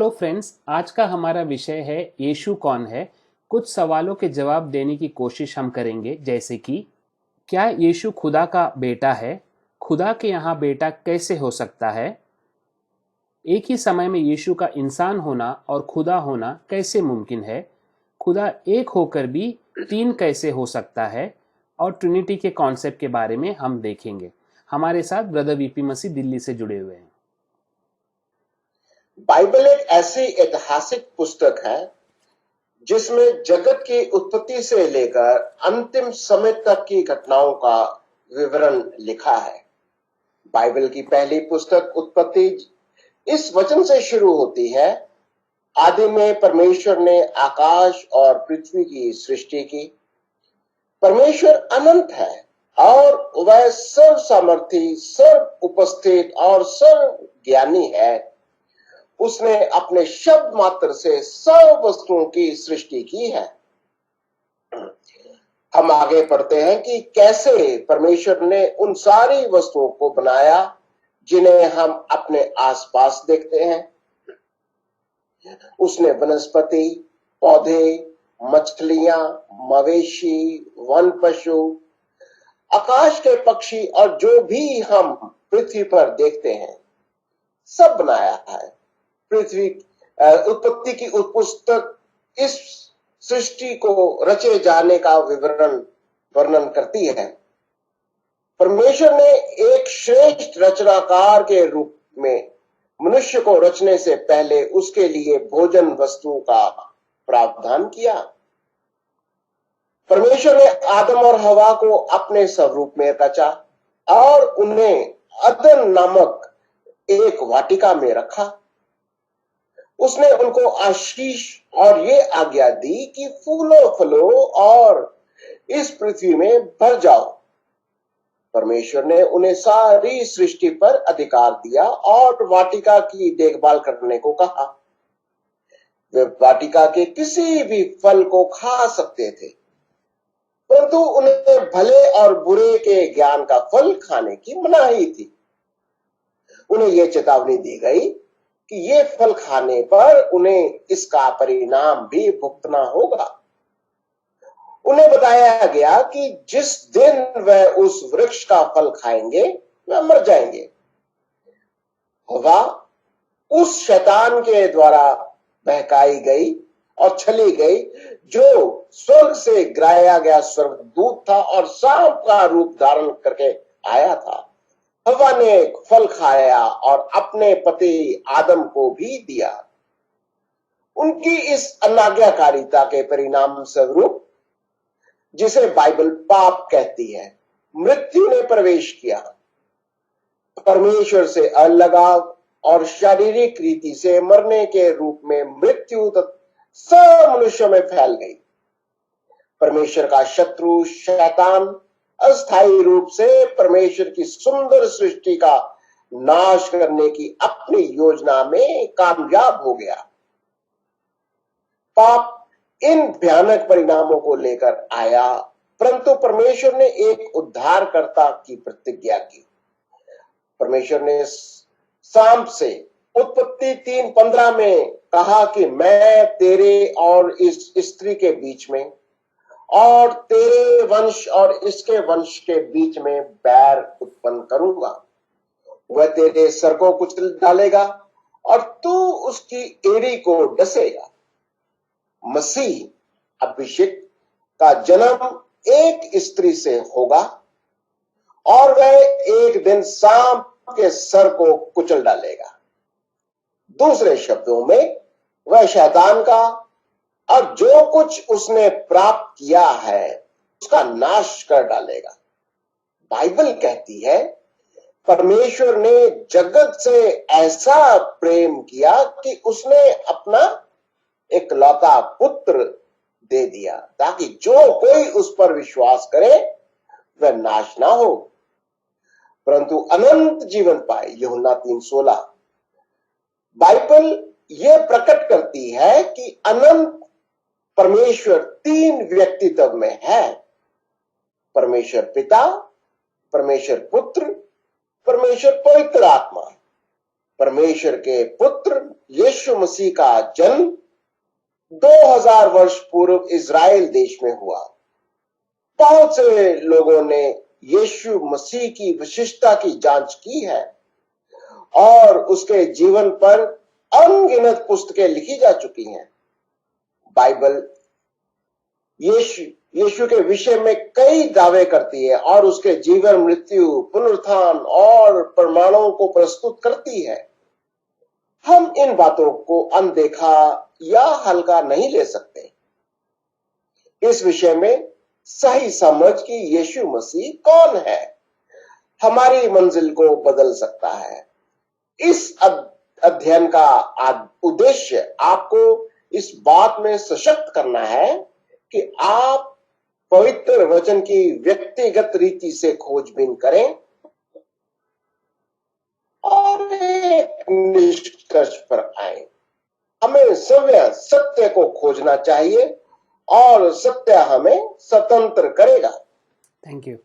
Hello friends, आज का हमारा विषय है यीशु कौन है। कुछ सवालों के जवाब देने की कोशिश हम करेंगे, जैसे कि क्या यीशु खुदा का बेटा है? खुदा के यहाँ बेटा कैसे हो सकता है? एक ही समय में यीशु का इंसान होना और खुदा होना कैसे मुमकिन है? खुदा एक होकर भी तीन कैसे हो सकता है? और ट्रिनिटी के कॉन्सेप्ट के बारे में हम देखेंगे। हमारे साथ ब्रदर वीपी मसीह दिल्ली से जुड़े हुए हैं। बाइबल एक ऐसी ऐतिहासिक पुस्तक है जिसमें जगत की उत्पत्ति से लेकर अंतिम समय तक की घटनाओं का विवरण लिखा है। बाइबल की पहली पुस्तक उत्पत्ति इस वचन से शुरू होती है, आदि में परमेश्वर ने आकाश और पृथ्वी की सृष्टि की। परमेश्वर अनंत है और वह सर्व सामर्थी, सर्व उपस्थित और सर्व ज्ञानी है। उसने अपने शब्द मात्र से सब वस्तुओं की सृष्टि की है। हम आगे पढ़ते हैं कि कैसे परमेश्वर ने उन सारी वस्तुओं को बनाया जिन्हें हम अपने आसपास देखते हैं। उसने वनस्पति, पौधे, मछलियां, मवेशी, वन पशु, आकाश के पक्षी और जो भी हम पृथ्वी पर देखते हैं सब बनाया है। पृथ्वी उत्पत्ति की पुस्तक इस सृष्टि को रचे जाने का वर्णन करती है। परमेश्वर ने एक श्रेष्ठ रचनाकार के रूप में मनुष्य को रचने से पहले उसके लिए भोजन वस्तु का प्रावधान किया। परमेश्वर ने आदम और हवा को अपने स्वरूप में रचा और उन्हें अदन नामक एक वाटिका में रखा। उसने उनको आशीष और ये आज्ञा दी कि फूलो फलो और इस पृथ्वी में भर जाओ। परमेश्वर ने उन्हें सारी सृष्टि पर अधिकार दिया और वाटिका की देखभाल करने को कहा। वे वाटिका के किसी भी फल को खा सकते थे, परंतु उन्हें भले और बुरे के ज्ञान का फल खाने की मनाही थी। उन्हें यह चेतावनी दी गई कि ये फल खाने पर उन्हें इसका परिणाम भी भुगतना होगा। उन्हें बताया गया कि जिस दिन वह उस वृक्ष का फल खाएंगे वह मर जाएंगे। हवा उस शैतान के द्वारा बहकाई गई और छली गई, जो स्वर्ग से गिराया गया स्वर्गदूत था और सांप का रूप धारण करके आया था। हवा ने फल खाया और अपने पति आदम को भी दिया। उनकी इस अनाज्ञाकारिता के परिणाम स्वरूप, जिसे बाइबल पाप कहती है, मृत्यु ने प्रवेश किया। परमेश्वर से अलगाव और शारीरिक रीति से मरने के रूप में मृत्यु सब मनुष्यों में फैल गई। परमेश्वर का शत्रु शैतान अस्थायी रूप से परमेश्वर की सुंदर सृष्टि का नाश करने की अपनी योजना में कामयाब हो गया। पाप इन भयानक परिणामों को लेकर आया, परंतु परमेश्वर ने एक उद्धारकर्ता की प्रतिज्ञा की। परमेश्वर ने सांप से उत्पत्ति 3:15 में कहा कि मैं तेरे और इस स्त्री के बीच में और तेरे वंश और इसके वंश के बीच में बैर उत्पन्न करूंगा। वह तेरे सर को कुचल डालेगा और तू उसकी एड़ी को डसेगा। मसीह अभिषेक का जन्म एक स्त्री से होगा और वह एक दिन सांप के सर को कुचल डालेगा। दूसरे शब्दों में, वह शैतान का और जो कुछ उसने प्राप्त किया है उसका नाश कर डालेगा। बाइबल कहती है, परमेश्वर ने जगत से ऐसा प्रेम किया कि उसने अपना इकलौता पुत्र दे दिया, ताकि जो कोई उस पर विश्वास करे वह नाश ना हो परंतु अनंत जीवन पाए। यूहन्ना 3:16। बाइबल यह प्रकट करती है कि अनंत परमेश्वर तीन व्यक्तित्व में है। परमेश्वर पिता, परमेश्वर पुत्र, परमेश्वर पवित्र आत्मा। परमेश्वर के पुत्र यीशु मसीह का जन्म 2000 वर्ष पूर्व इज़राइल देश में हुआ। बहुत से लोगों ने यीशु मसीह की विशिष्टता की जांच की है और उसके जीवन पर अनगिनत पुस्तकें लिखी जा चुकी हैं। बाइबल यीशु के विषय में कई दावे करती है और उसके जीवन, मृत्यु, पुनरुत्थान और प्रमाणों को प्रस्तुत करती है। हम इन बातों को अनदेखा या हल्का नहीं ले सकते। इस विषय में सही समझ कि यीशु मसीह कौन है हमारी मंजिल को बदल सकता है। इस अध्ययन का उद्देश्य आपको इस बात में सशक्त करना है कि आप पवित्र वचन की व्यक्तिगत रीति से खोजबीन करें और एक निष्कर्ष पर आए। हमें सत्य को खोजना चाहिए और सत्य हमें स्वतंत्र करेगा। Thank you.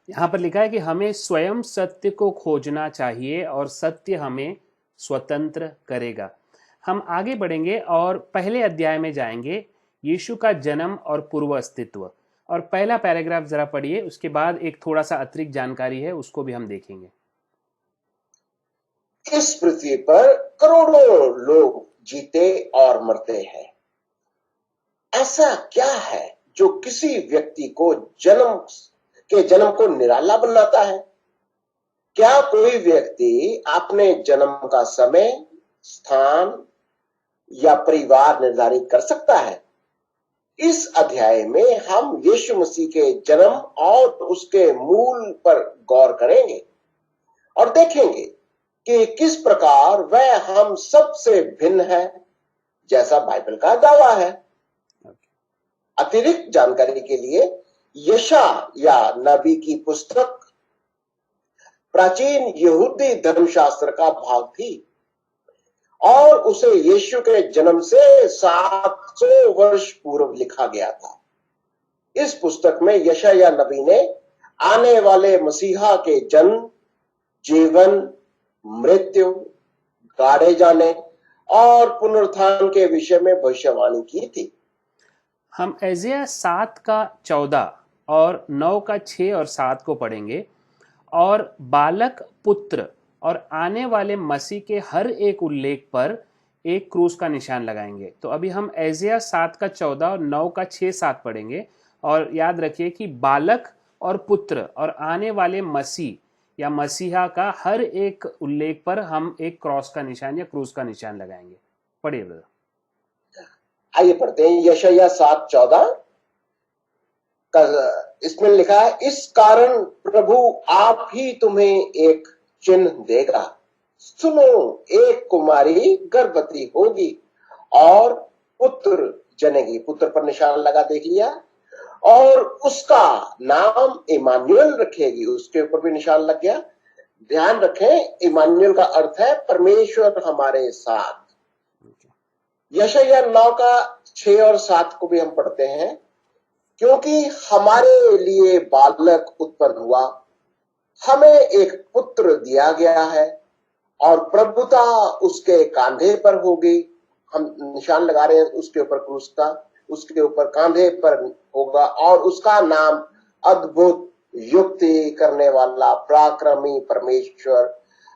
यहाँ पर लिखा है कि हमें स्वयं सत्य को खोजना चाहिए और सत्य हमें स्वतंत्र करेगा। हम आगे बढ़ेंगे और पहले अध्याय में जाएंगे, यीशु का जन्म और पूर्व अस्तित्व। और पहला पैराग्राफ जरा पढ़िए, उसके बाद एक थोड़ा सा अतिरिक्त जानकारी है, उसको भी हम देखेंगे। इस पृथ्वी पर करोड़ों लोग जीते और मरते हैं। ऐसा क्या है जो किसी व्यक्ति को जन्म को निराला बनाता है? क्या कोई व्यक्ति अपने जन्म का समय, स्थान या परिवार निर्धारित कर सकता है? इस अध्याय में हम यीशु मसीह के जन्म और उसके मूल पर गौर करेंगे और देखेंगे कि किस प्रकार वह हम सबसे भिन्न है, जैसा बाइबल का दावा है। अतिरिक्त जानकारी के लिए यशायाह नबी की पुस्तक प्राचीन यहूदी धर्मशास्त्र का भाग थी और उसे यीशु के जन्म से 700 वर्ष पूर्व लिखा गया था। इस पुस्तक में यशायाह नबी ने आने वाले मसीहा के जन्म, जीवन, मृत्यु, गाड़े जाने और पुनरुत्थान के विषय में भविष्यवाणी की थी। हम एजिया 7 का 14 और 9 का 6 और 7 को पढ़ेंगे और बालक, पुत्र और आने वाले मसीह के हर एक उल्लेख पर एक क्रूस का निशान लगाएंगे। तो अभी हम एजिया 7 का 14 और 9 का 6-7 पढ़ेंगे और याद रखिए कि बालक और पुत्र और आने वाले मसीह या मसीहा का हर एक उल्लेख पर हम एक क्रॉस का निशान या क्रूस का निशान लगाएंगे। पढ़िए ब्रदर। आइए पढ़ते हैं यशायाह 7:14 का। इसमें लिखा है, इस कारण प्रभु आप ही तुम्हें एक चिन्ह देगा। सुनो, एक कुमारी गर्भवती होगी और पुत्र जनेगी। पुत्र पर निशान लगा, देख लिया। और उसका नाम इमानुएल रखेगी। उसके ऊपर भी निशान लग गया। ध्यान रखें, इमानुएल का अर्थ है परमेश्वर हमारे साथ। यशायाह 9 का 6 और 7 को भी हम पढ़ते हैं, क्योंकि हमारे लिए बालक उत्पन्न हुआ, हमें एक पुत्र दिया गया है और प्रभुता उसके कांधे पर होगी। हम निशान लगा रहे हैं उसके ऊपर क्रूस का, उसके ऊपर कांधे पर होगा और उसका नाम अद्भुत, युक्ति करने वाला, पराक्रमी परमेश्वर,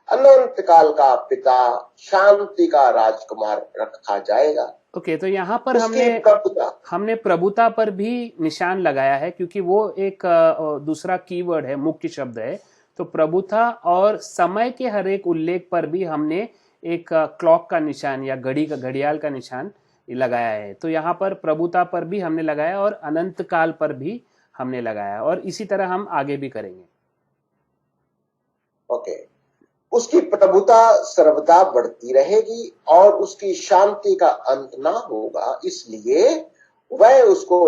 अनंत काल का पिता, शांति का राजकुमार रखा जाएगा। ओके, तो यहाँ पर प्रभुता हमने प्रभुता पर भी निशान लगाया है, क्योंकि वो एक दूसरा कीवर्ड है, मुख्य शब्द है। तो प्रभुता और समय के हर एक उल्लेख पर भी हमने एक क्लॉक का निशान या घड़ियाल का निशान लगाया है। तो यहाँ पर प्रभुता पर भी हमने लगाया और अनंत काल पर भी हमने लगाया, और इसी तरह हम आगे भी करेंगे। ओके, उसकी प्रभुता सर्वदा बढ़ती रहेगी और उसकी शांति का अंत ना होगा। इसलिए वह उसको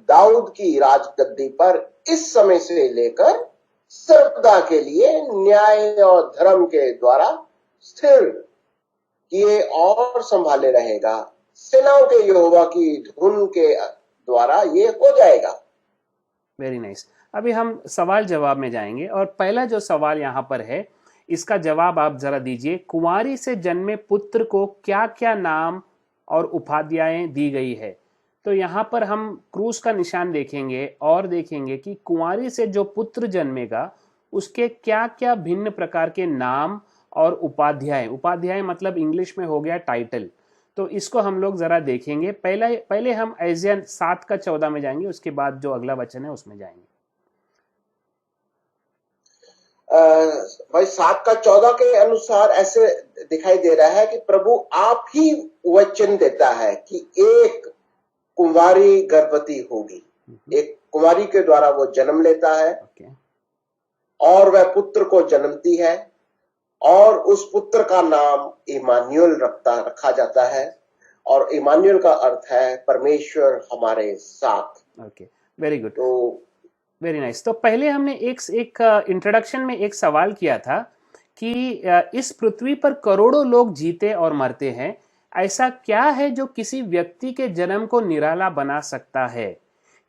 दाऊद की राजगद्दी पर इस समय से लेकर सर्वदा के लिए न्याय और धर्म के द्वारा स्थिर किए और संभाले रहेगा। सेनाओं के यहोवा की धुन के द्वारा ये हो जाएगा। Very nice. अभी हम सवाल जवाब में जाएंगे और पहला जो सवाल यहाँ पर है, इसका जवाब आप जरा दीजिए। कुंवारी से जन्मे पुत्र को क्या क्या नाम और उपाध्यायें दी गई है? तो यहाँ पर हम क्रूस का निशान देखेंगे और देखेंगे कि कुंवारी से जो पुत्र जन्मेगा उसके क्या क्या भिन्न प्रकार के नाम और उपाध्याय, उपाध्याय मतलब इंग्लिश में हो गया टाइटल। तो इसको हम लोग जरा देखेंगे। पहले पहले हम ऐजिया 7:14 में जाएंगे, उसके बाद जो अगला वचन है उसमें जाएंगे। भाई 7:14 के अनुसार ऐसे दिखाई दे रहा है कि प्रभु आप ही वचन देता है कि एक कुंवारी गर्भवती होगी, एक कुंवारी के द्वारा वो जन्म लेता है और वह पुत्र को जन्मती है और उस पुत्र का नाम इमानुएल रखा जाता है और इमानुएल का अर्थ है परमेश्वर हमारे साथ। ओके, वेरी गुड, तो वेरी नाइस। तो पहले हमने एक इंट्रोडक्शन में एक सवाल किया था कि इस पृथ्वी पर करोड़ों लोग जीते और मरते हैं, ऐसा क्या है जो किसी व्यक्ति के जन्म को निराला बना सकता है?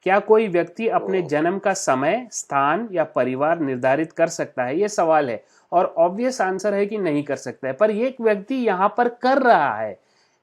क्या कोई व्यक्ति अपने जन्म का समय, स्थान या परिवार निर्धारित कर सकता है? ये सवाल है और ऑब्वियस आंसर है कि नहीं कर सकता है, पर एक व्यक्ति यहाँ पर कर रहा है।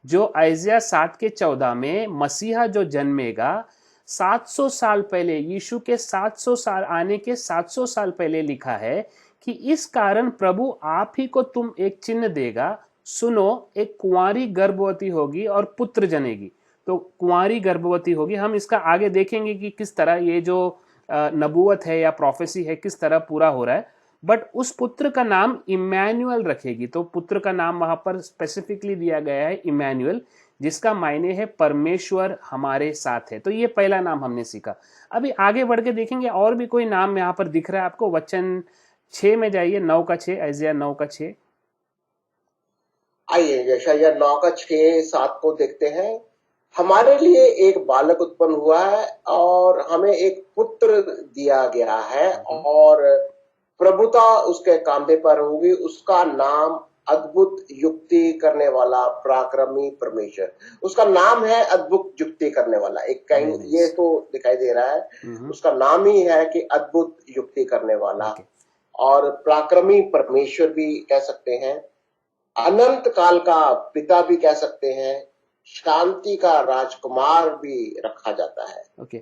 जो ऐजिया 7:14 में मसीहा जो जन्मेगा 700 साल पहले, यीशु के 700 साल आने के 700 साल पहले लिखा है कि इस कारण प्रभु आप ही को तुम एक चिन्ह देगा, सुनो, एक कुंवारी गर्भवती होगी और पुत्र जनेगी। तो कुंवारी गर्भवती होगी, हम इसका आगे देखेंगे कि किस तरह ये जो नबूवत है या प्रोफेसी है किस तरह पूरा हो रहा है। बट उस पुत्र का नाम इमैनुअल रखेगी। तो पुत्र का नाम वहां पर स्पेसिफिकली दिया गया है इमैनुअल, जिसका मायने है परमेश्वर हमारे साथ है। तो ये पहला नाम हमने सीखा। अभी आगे बढ़ के देखेंगे और भी कोई नाम यहाँ पर दिख रहा है आपको। वचन 6 में जाइए, 9:6, ऐजिया 9:6। आइए यशायाह 9:6-7 को देखते हैं। हमारे लिए एक बालक उत्पन्न हुआ है और हमें एक पुत्र दिया गया है और प्रभुता उसके कांधे पर होगी। उसका नाम अद्भुत युक्ति करने वाला, पराक्रमी परमेश्वर। उसका नाम है अद्भुत युक्ति करने वाला। एक कहीं ये तो दिखाई दे रहा है, उसका नाम ही है कि अद्भुत युक्ति करने वाला और पराक्रमी परमेश्वर भी कह सकते हैं, अनंत काल का पिता भी कह सकते हैं, शांति का राजकुमार भी रखा जाता है। ओके,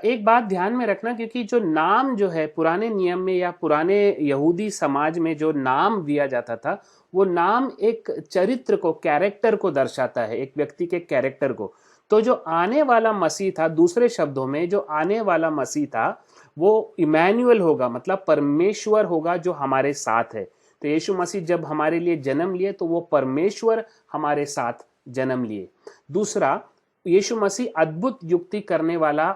एक बात ध्यान में रखना, क्योंकि जो नाम जो है पुराने नियम में या पुराने यहूदी समाज में जो नाम दिया जाता था, वो नाम एक चरित्र को, कैरेक्टर को दर्शाता है, एक व्यक्ति के कैरेक्टर को। तो जो आने वाला मसीह था, दूसरे शब्दों में जो आने वाला मसीह था वो इमैनुअल होगा, मतलब परमेश्वर होगा जो हमारे साथ है। तो यीशु मसीह जब हमारे लिए जन्म लिए तो वो परमेश्वर हमारे साथ जन्म लिए। दूसरा, यीशु मसीह अद्भुत युक्ति करने वाला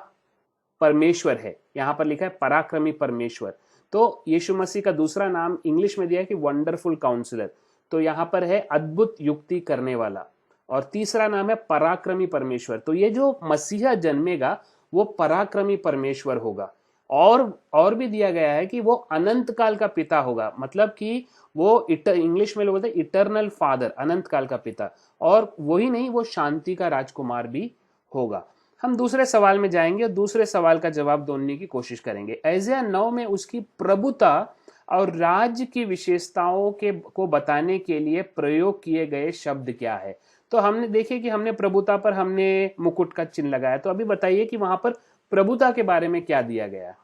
परमेश्वर है। यहां पर लिखा है पराक्रमी परमेश्वर। तो यीशु मसीह का दूसरा नाम इंग्लिश में दिया है कि वंडरफुल काउंसलर। तो यहां पर है अद्भुत युक्ति करने वाला। और तीसरा नाम है पराक्रमी परमेश्वर। तो ये जो मसीहा जन्मेगा वो पराक्रमी परमेश्वर होगा। और भी दिया गया है कि वो अनंत काल का पिता होगा, मतलब कि वो इंग्लिश में लोग बोलते हैं इटर्नल फादर, अनंत काल का पिता। और वही नहीं, वो शांति का राजकुमार भी होगा। हम दूसरे सवाल में जाएंगे और दूसरे सवाल का जवाब ढूंढने की कोशिश करेंगे। ऐजिया 9 में उसकी प्रभुता और राज्य की विशेषताओं को बताने के लिए प्रयोग किए गए शब्द क्या है? तो हमने देखे कि हमने प्रभुता पर हमने मुकुट का चिन्ह लगाया। तो अभी बताइए कि वहां पर प्रभुता के बारे में क्या दिया गया?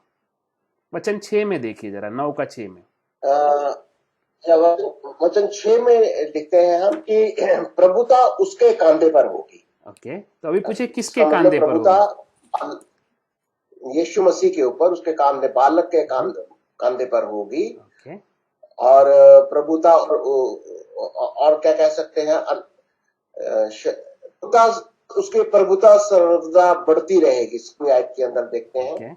वचन 6 में देखिए जरा, 9:6 में। वचन 6 में लिखते हैं हम कि प्रभुता उसके कांधे पर होगी। ओके, तो अभी पूछे किसके कांधे पर होगी? यीशु मसीह के ऊपर, उसके कांधे, बालक के कांधे पर होगी। ओके, और प्रभुता और क्या कह सकते हैं, उसकी प्रभुता सर्वदा बढ़ती रहेगी। इसमें आयत के अंदर देखते हैं ओके,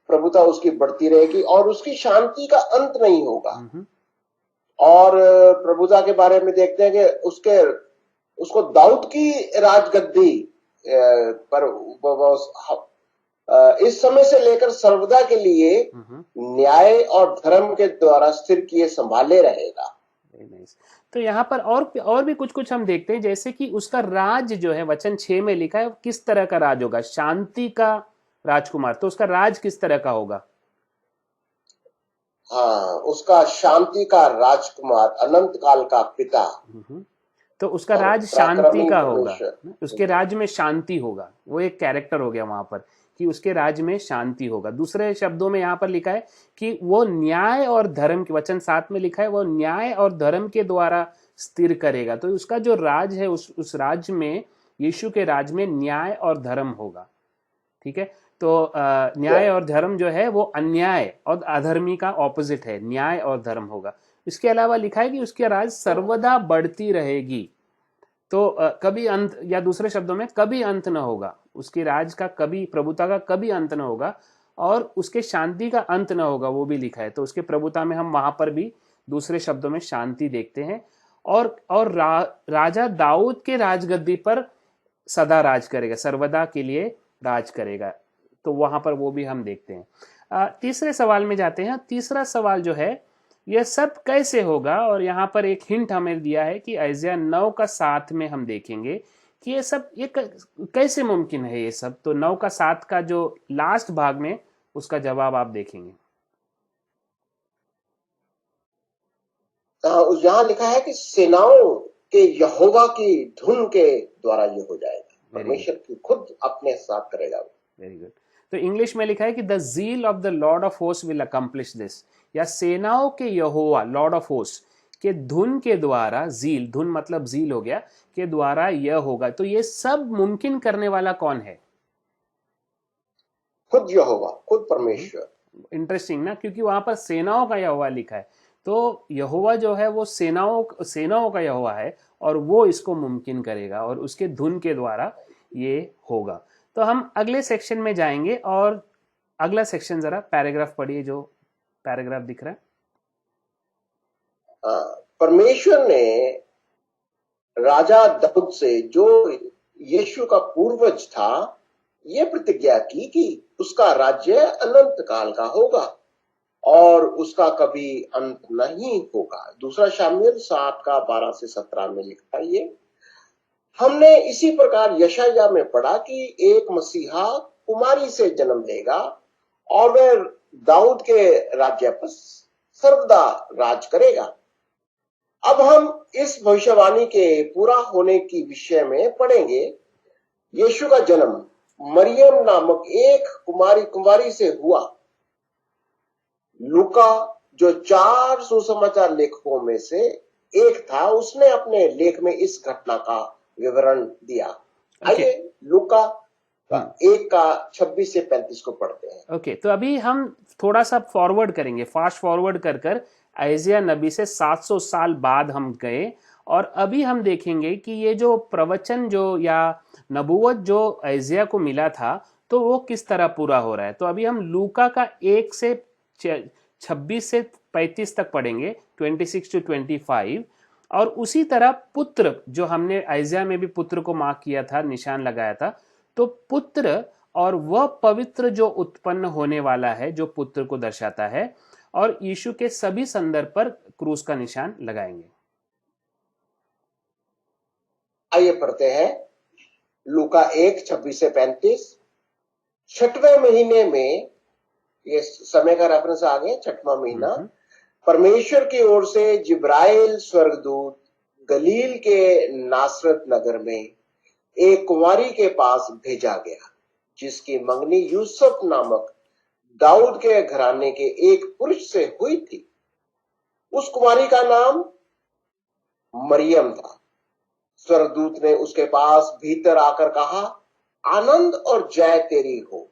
प्रभुता उसकी बढ़ती रहेगी और उसकी शांति का अंत नहीं होगा। और प्रभुता के बारे में देखते हैं कि उसको दाऊद की राजगद्दी पर इस समय से लेकर सर्वदा के लिए न्याय और धर्म के द्वारा स्थिर किए संभाले रहेगा। तो यहाँ पर और भी कुछ हम देखते हैं, जैसे कि उसका राज जो है वचन 6 में लिखा है किस तरह का राज होगा, शांति का राजकुमार। तो उसका राज किस तरह का होगा? हाँ, उसका शांति का राजकुमार, अनंत काल का पिता तो उसका और राज शांति पराक्रमी का होगा, परमेश्वर। उसके राज में शांति होगा, वो एक कैरेक्टर हो गया वहां पर कि उसके राज में शांति होगा। दूसरे शब्दों में यहाँ पर लिखा है कि वो न्याय और धर्म के, वचन 7 में लिखा है वो न्याय और धर्म के द्वारा स्थिर करेगा। तो उसका जो राज है उस राज्य में, यीशु के राज में न्याय और धर्म होगा। ठीक है, तो न्याय और धर्म जो है वो अन्याय और अधर्मी का ऑपोजिट है, न्याय और धर्म होगा। इसके अलावा लिखा है कि उसकी राज सर्वदा बढ़ती रहेगी। तो कभी अंत, या दूसरे शब्दों में कभी अंत न होगा, उसकी राज का कभी, प्रभुता का कभी अंत न होगा, और उसके शांति का अंत न होगा, वो भी लिखा है। तो उसके प्रभुता में हम वहां पर भी दूसरे शब्दों में शांति देखते हैं। और राजा दाऊद के राजगद्दी पर सदा राज करेगा, सर्वदा के लिए राज करेगा। तो वहां पर वो भी हम देखते हैं। तीसरे सवाल में जाते हैं। तीसरा सवाल जो है, यह सब कैसे होगा, और यहाँ पर एक हिंट हमें दिया है कि ऐसिया 9 का 7 में हम देखेंगे कि ये सब कैसे मुमकिन है ये सब। तो 9 का 7 का जो लास्ट भाग में उसका जवाब आप देखेंगे। यहाँ लिखा है कि सेनाओं के यहोवा की धुन के द्वारा ये हो जाएगा, परमेश्वर की खुद अपने साथ करेगा। Very good. तो इंग्लिश में लिखा है कि the zeal of the lord of host will accomplish this, या सेनाओं के यहोवा, लॉर्ड ऑफ होस्ट के धुन के द्वारा, जील, धुन मतलब जील हो गया, के द्वारा यह होगा। तो ये सब मुमकिन करने वाला कौन है? खुद यहोवा, खुद परमेश्वर। इंटरेस्टिंग ना, क्योंकि वहां पर सेनाओं का यहोवा लिखा है। तो यहोवा जो है वो सेनाओं का यहोवा है, और वो इसको मुमकिन करेगा, और उसके धुन के द्वारा ये होगा। तो हम अगले सेक्शन में जाएंगे, और अगला सेक्शन जरा पैराग्राफ पढ़िए, जो पैराग्राफ दिख रहा है। परमेश्वर ने राजा दाऊद से, जो यीशु का पूर्वज था, ये प्रतिज्ञा की कि उसका राज्य अनंत काल का होगा और उसका कभी अंत नहीं होगा। दूसरा शामुएल 7 का 12 से 17 में लिखा है। ये हमने इसी प्रकार यशायाह में पढ़ा कि एक मसीहा कुमारी से जन्म लेगा और वह दाऊद के राज्य पर सर्वदा राज करेगा। अब हम इस भविष्यवाणी के पूरा होने की विषय में पढ़ेंगे। यीशु का जन्म मरियम नामक एक कुमारी से हुआ। लूका, जो 4 सुसमाचार लेखकों में से एक था, उसने अपने लेख में इस घटना का विवरण दिया। आइए लूका 1 का 26 से 35 को पढ़ते हैं। ओके, तो अभी हम थोड़ा सा फॉरवर्ड करेंगे, फास्ट फॉरवर्ड कर ऐसिया नबी से 700 साल बाद हम गए, और अभी हम देखेंगे कि ये जो प्रवचन जो या नबूवत जो ऐसिया को मिला था, तो वो किस तरह पूरा हो रहा है। तो अभी हम लूका का 1 से 26 से 35 तक पढ़ेंगे, 26 to 25। और उसी तरह पुत्र, जो हमने ऐसिया में भी पुत्र को मार्क किया था, निशान लगाया था, तो पुत्र और वह पवित्र जो उत्पन्न होने वाला है, जो पुत्र को दर्शाता है, और यीशु के सभी संदर्भ पर क्रूस का निशान लगाएंगे। आइए पढ़ते हैं लूका 1 26 से 35। 6वें महीने में, ये समय का रेफरेंस आ गया, 6वां महीना, परमेश्वर की ओर से जिब्राइल स्वर्गदूत गलील के नासरत नगर में एक कुंवारी के पास भेजा गया, जिसकी मंगनी यूसुफ नामक दाऊद के घराने के एक पुरुष से हुई थी। उस कुमारी का नाम मरियम था। स्वर्गदूत ने उसके पास भीतर आकर कहा, आनंद और जय तेरी हो,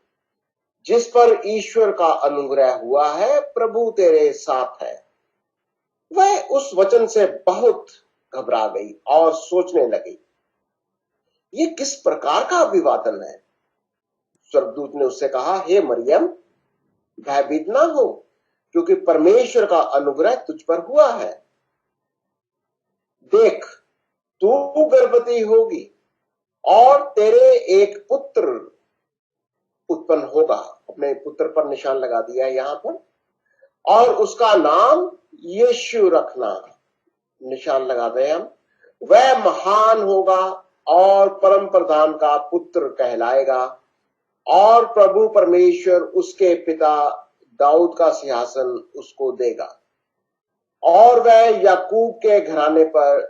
जिस पर ईश्वर का अनुग्रह हुआ है, प्रभु तेरे साथ है। वह उस वचन से बहुत घबरा गई और सोचने लगी, ये किस प्रकार का अभिवादन है। स्वर्गदूत ने उससे कहा, हे मरियम, भयभीत ना हो, क्योंकि परमेश्वर का अनुग्रह तुझ पर हुआ है। देख, तू गर्भवती होगी और तेरे एक पुत्र उत्पन्न होगा। अपने पुत्र पर निशान लगा दिया है यहां पर, और उसका नाम यीशु रखना, निशान लगा दे हम। वह महान होगा और परम प्रधान का पुत्र कहलाएगा, और प्रभु परमेश्वर उसके पिता दाऊद का सिंहासन उसको देगा और वह याकूब के घराने पर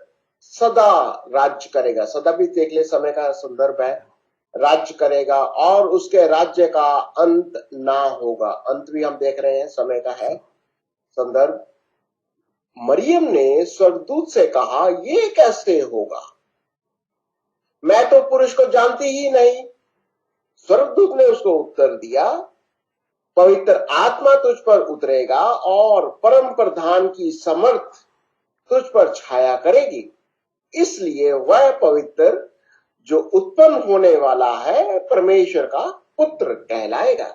सदा राज्य करेगा। सदा भी देख ले, समय का संदर्भ है। राज्य करेगा और उसके राज्य का अंत ना होगा। अंत भी हम देख रहे हैं, समय का है संदर्भ। मरियम ने स्वर्गदूत से कहा, ये कैसे होगा, मैं तो पुरुष को जानती ही नहीं। स्वर्गदूत ने उसको उत्तर दिया, पवित्र आत्मा तुझ पर उतरेगा और परम प्रधान की समर्थ तुझ पर छाया करेगी, इसलिए वह पवित्र जो उत्पन्न होने वाला है परमेश्वर का पुत्र कहलाएगा।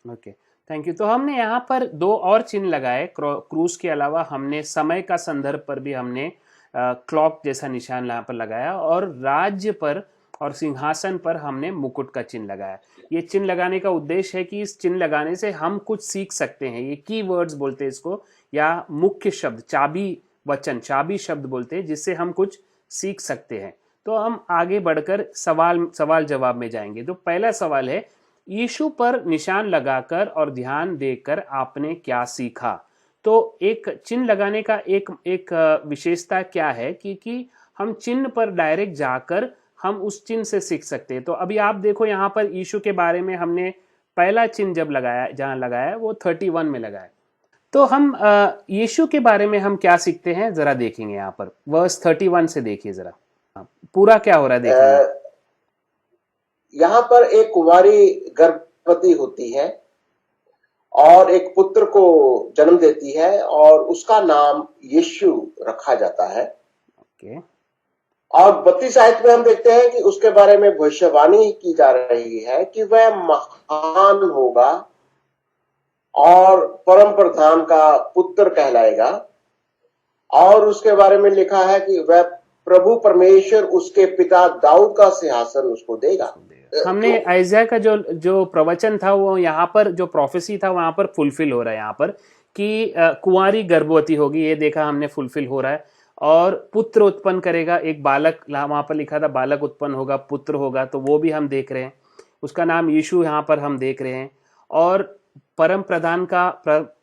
Okay, thank you. तो हमने यहाँ पर दो और चिन्ह लगाए। क्रूस के अलावा हमने समय का संदर्भ पर भी हमने क्लॉक जैसा निशान यहाँ पर लगाया, और राज्य पर और सिंहासन पर हमने मुकुट का चिन्ह लगाया। ये चिन्ह लगाने का उद्देश्य है कि इस चिन्ह लगाने से हम कुछ सीख सकते हैं। ये की वर्ड्स बोलते हैं इसको, या मुख्य शब्द, चाबी वचन, चाबी शब्द बोलते हैं, जिससे हम कुछ सीख सकते हैं। तो हम आगे बढ़कर सवाल जवाब में जाएंगे। तो पहला सवाल है, यीशु पर निशान लगाकर और ध्यान देकर आपने क्या सीखा? तो एक चिन्ह लगाने का एक विशेषता क्या है कि हम चिन्ह पर डायरेक्ट जाकर हम उस चिन्ह से सीख सकते हैं। तो अभी आप देखो यहाँ पर यीशु के बारे में हमने पहला चिन्ह जब लगाया, जहाँ लगाया वो 31 में लगाया। तो हम यीशु के बारे में हम क्या सीखते हैं जरा देखेंगे। यहाँ पर वर्स 31 से देखिए जरा, पूरा क्या हो रहा है देखेंगे। यहाँ पर एक कुंवारी गर्भवती होती है और एक पुत्र को जन्म देती है और उसका नाम यीशु रखा जाता है। ओके। और 32 आयत में हम देखते हैं कि उसके बारे में भविष्यवाणी की जा रही है कि वह महान होगा और परम प्रधान का पुत्र कहलाएगा। और उसके बारे में लिखा है कि वह प्रभु परमेश्वर उसके पिता दाऊद का सिंहासन उसको देगा। हमने आइज़ाया का जो प्रवचन था वो यहाँ पर, जो प्रोफेसी था वहां पर फुलफिल हो रहा है यहाँ पर, कि कुंवारी गर्भवती होगी, ये देखा हमने फुलफिल हो रहा है। और पुत्र उत्पन्न करेगा, एक बालक, वहां पर लिखा था बालक उत्पन्न होगा, पुत्र होगा, तो वो भी हम देख रहे हैं। उसका नाम यीशु यहाँ पर हम देख रहे हैं। और परम प्रधान का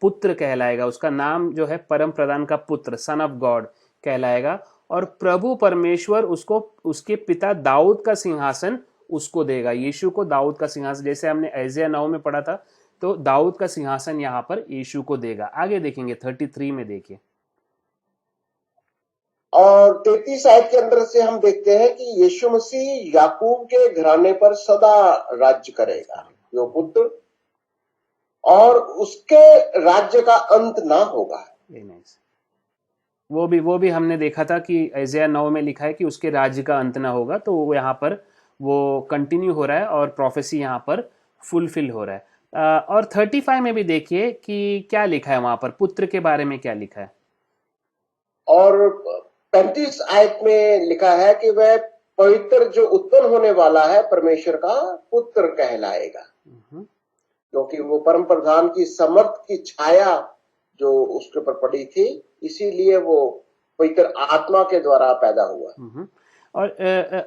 पुत्र कहलाएगा, उसका नाम जो है परम प्रधान का पुत्र, सन ऑफ गॉड कहलाएगा। और प्रभु परमेश्वर उसको उसके पिता दाऊद का सिंहासन उसको देगा। यीशु को दाऊद का सिंहासन, जैसे हमने आइज़ाया 9 में पढ़ा था, तो दाऊद का सिंहासन यहाँ पर यीशु को देगा। आगे देखेंगे 33 में देखिए। और 33 आयत के अंदर से हम देखते हैं कि यीशु मसीह याकूब के घराने पर सदा राज्य करेगा, जो पुत्र, और उसके राज्य का अंत ना होगा। वो भी हमने देखा था कि आइज़ाया 9 में लिखा है कि उसके राज्य का अंत ना होगा, तो वो यहाँ पर वो कंटिन्यू हो रहा है और प्रोफेसी यहाँ पर फुलफिल हो रहा है। और 35 में भी देखिए कि क्या लिखा है वहां पर, पुत्र के बारे में क्या लिखा है। और 35 आयत में लिखा है कि वह पवित्र जो उत्पन्न होने वाला है परमेश्वर का पुत्र कहलाएगा, क्योंकि वो परम प्रधान की समर्थ की छाया जो उसके ऊपर पड़ी थी, इसीलिए वो पवित्र आत्मा के द्वारा पैदा हुआ। और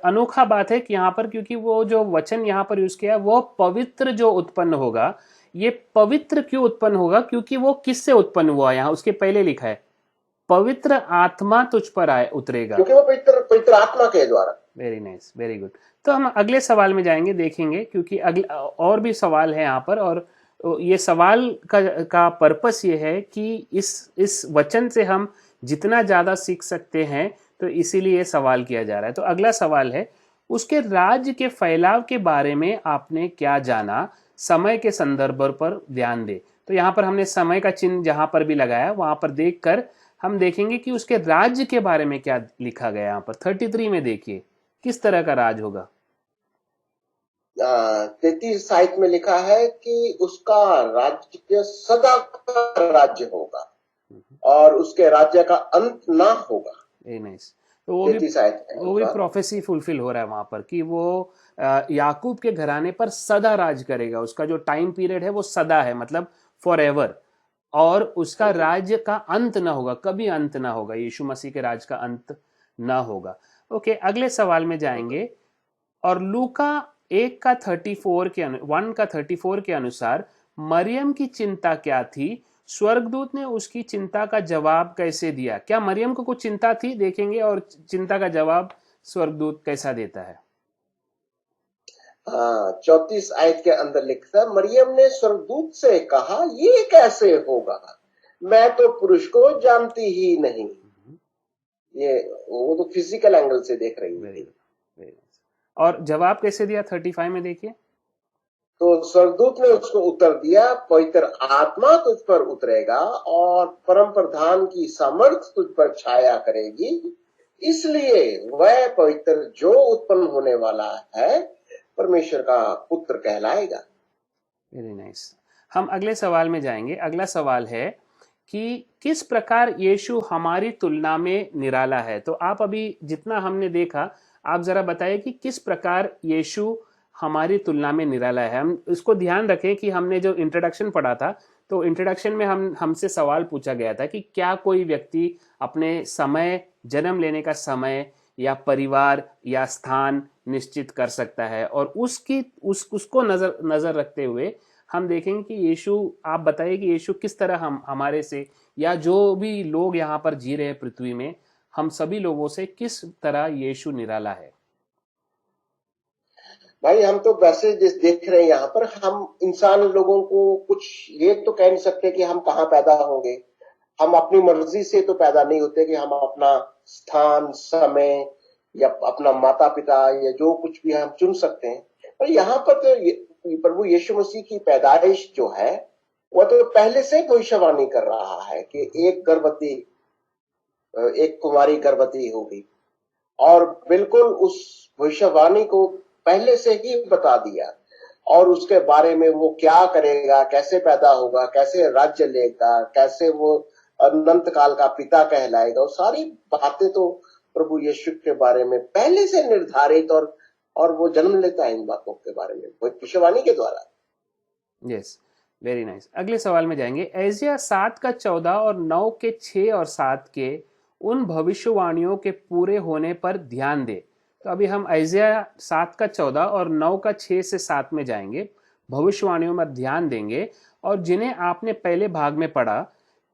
अनोखा बात है कि यहाँ पर, क्योंकि वो जो वचन यहाँ पर यूज किया है वो पवित्र जो उत्पन्न होगा, ये पवित्र क्यों उत्पन्न होगा, क्योंकि वो किससे उत्पन्न हुआ, यहाँ उसके पहले लिखा है पवित्र आत्मा तुझ पर उतरेगा, क्योंकि वो पवित्र आत्मा के द्वारा। Very nice, very good. तो हम अगले सवाल में जाएंगे, देखेंगे, क्योंकि अगले और भी सवाल है यहाँ पर। और ये सवाल का पर्पस ये है कि इस वचन से हम जितना ज्यादा सीख सकते हैं, तो इसीलिए ये सवाल किया जा रहा है। तो अगला सवाल है, उसके राज्य के फैलाव के बारे में आपने क्या जाना, समय के संदर्भ पर ध्यान दे। तो यहाँ पर हमने समय का चिन्ह जहां पर भी लगाया, वहां पर देखकर हम देखेंगे कि उसके राज्य के बारे में क्या लिखा गया। यहाँ पर 33 में देखिए किस तरह का राज होगा। 33 आयत में लिखा है कि उसका राज्य सदा का राज्य होगा और उसके राज्य का अंत ना होगा। Very nice. तो वो भी प्रोफेसी फुलफिल हो रहा है वहां पर कि वो याकूब के घराने पर सदा राज करेगा। उसका जो टाइम पीरियड है वो सदा है, मतलब फॉर एवर। और उसका राज्य का अंत ना होगा, कभी अंत ना होगा, यीशु मसीह के राज का अंत ना होगा। ओके, अगले सवाल में जाएंगे। और लूका 1 का 34 के 1 का 34 के अनुसार मरियम की चिंता क्या थी, स्वर्गदूत ने उसकी चिंता का जवाब कैसे दिया। क्या मरियम को कुछ चिंता थी, देखेंगे, और चिंता का जवाब स्वर्गदूत कैसा देता है। हाँ, 34 आयत के अंदर लिखता है, मरियम ने स्वर्गदूत से कहा, ये कैसे होगा, मैं तो पुरुष को जानती ही नहीं। ये वो तो फिजिकल एंगल से देख रही वेरी थी। Good, very nice. और जवाब कैसे दिया 35 में देखिए। तो स्वर्गदूत ने उसको उत्तर दिया, पवित्र आत्मा तुझ पर उतरेगा और परम प्रधान की सामर्थ तुझ पर छाया करेगी, इसलिए वह पवित्र जो उत्पन्न होने वाला है परमेश्वर का पुत्र कहलाएगा। Very nice. हम अगले सवाल में जाएंगे। अगला सवाल है कि किस प्रकार यीशु हमारी तुलना में निराला है। तो आप अभी जितना हमने देखा, आप जरा बताइए कि किस प्रकार यीशु हमारी तुलना में निराला है। हम इसको ध्यान रखें कि हमने जो इंट्रोडक्शन पढ़ा था, तो इंट्रोडक्शन में हमसे सवाल पूछा गया था कि क्या कोई व्यक्ति अपने समय, जन्म लेने का समय या परिवार या स्थान निश्चित कर सकता है, और उसको नजर रखते हुए हम देखेंगे कि यीशु, आप बताइए कि यीशु किस तरह हम हमारे से, या जो भी लोग यहाँ पर जी रहे हैं पृथ्वी में, हम सभी लोगों से किस तरह यीशु निराला है। भाई हम तो वैसे जिस देख रहे हैं यहाँ पर, हम इंसान लोगों को कुछ ये तो कह नहीं सकते कि हम कहाँ पैदा होंगे। हम अपनी मर्जी से तो पैदा नहीं होते कि हम अपना स्थान, समय या अपना माता पिता या जो कुछ भी हम चुन सकते हैं। पर यहाँ पर तो प्रभु यीशु मसीह की पैदाइश जो है वह तो पहले से भविष्यवाणी कर रहा है कि एक कुमारी गर्भवती होगी, और बिल्कुल उस भविष्यवाणी को पहले से ही बता दिया, और उसके बारे में वो क्या करेगा, कैसे पैदा होगा, कैसे राज्य लेगा, कैसे वो अनंत काल का पिता कहलाएगा। वो सारी बातें तो प्रभु यीशु के बारे में पहले से निर्धारित, और वो जन्म लेता है इन बातों के बारे में भविष्यवाणी के द्वारा। Yes, very nice. अगले सवाल में जाएंगे। एशिया 7 का 14 और 9 के 6 और 7 के उन भविष्यवाणियों के पूरे होने पर ध्यान दे। तो अभी हम एशिया 7 का 14 और 9 का 6 से 7 में जाएंगे, भविष्यवाणियों में ध्यान देंगे, और जिन्हें आपने पहले भाग में पढ़ा,